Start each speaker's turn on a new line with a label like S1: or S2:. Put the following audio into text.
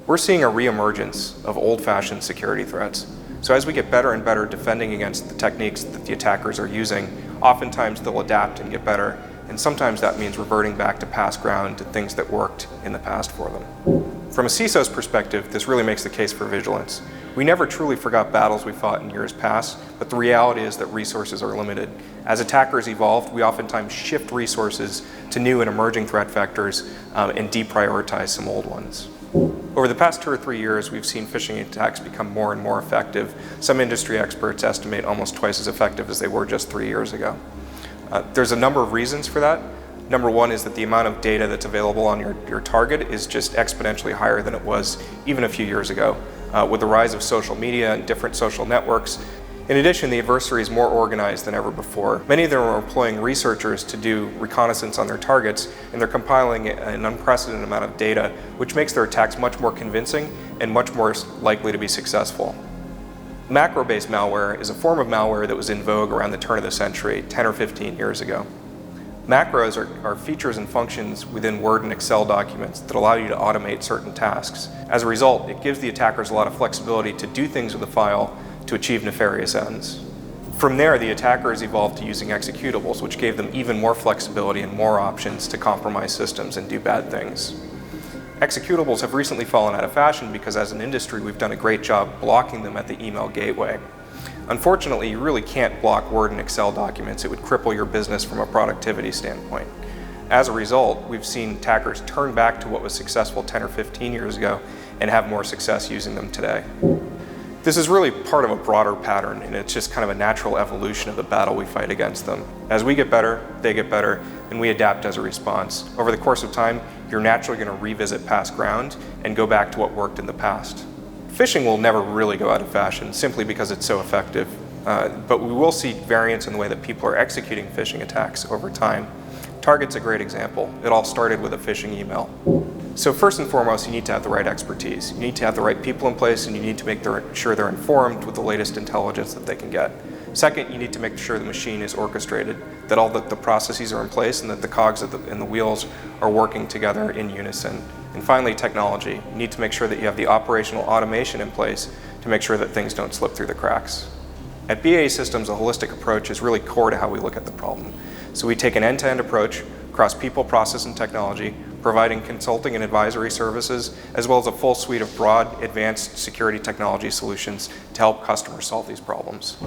S1: We're seeing a re-emergence of old-fashioned security threats. So as we get better and better defending against the techniques that the attackers are using, oftentimes they'll adapt and get better, and sometimes that means reverting back to past ground, to things that worked in the past for them. From a CISO's perspective, this really makes the case for vigilance. We never truly forgot battles we fought in years past, but the reality is that resources are limited. As attackers evolve, we oftentimes shift resources to new and emerging threat vectors and deprioritize some old ones. Over the past 2 or 3 years, we've seen phishing attacks become more and more effective. Some industry experts estimate almost twice as effective as they were just 3 years ago. There's a number of reasons for that. Number one is that the amount of data that's available on your target is just exponentially higher than it was even a few years ago. With the rise of social media and different social networks, in addition, the adversary is more organized than ever before. Many of them are employing researchers to do reconnaissance on their targets, and they're compiling an unprecedented amount of data, which makes their attacks much more convincing and much more likely to be successful. Macro-based malware is a form of malware that was in vogue around the turn of the century, 10 or 15 years ago. Macros are features and functions within Word and Excel documents that allow you to automate certain tasks. As a result, it gives the attackers a lot of flexibility to do things with a file to achieve nefarious ends. From there, the attackers evolved to using executables, which gave them even more flexibility and more options to compromise systems and do bad things. Executables have recently fallen out of fashion because as an industry, we've done a great job blocking them at the email gateway. Unfortunately, you really can't block Word and Excel documents. It would cripple your business from a productivity standpoint. As a result, we've seen attackers turn back to what was successful 10 or 15 years ago and have more success using them today. This is really part of a broader pattern, and it's just kind of a natural evolution of the battle we fight against them. As we get better, they get better, and we adapt as a response. Over the course of time, you're naturally going to revisit past ground and go back to what worked in the past. Phishing will never really go out of fashion simply because it's so effective, but we will see variance in the way that people are executing phishing attacks over time. Target's a great example. It all started with a phishing email. So first and foremost, you need to have the right expertise. You need to have the right people in place, and you need to make sure they're informed with the latest intelligence that they can get. Second, you need to make sure the machine is orchestrated, that all the processes are in place and that the cogs and the wheels are working together in unison. And finally, technology. You need to make sure that you have the operational automation in place to make sure that things don't slip through the cracks. At BAE Systems, a holistic approach is really core to how we look at the problem. So we take an end-to-end approach across people, process, and technology, providing consulting and advisory services, as well as a full suite of broad, advanced security technology solutions to help customers solve these problems.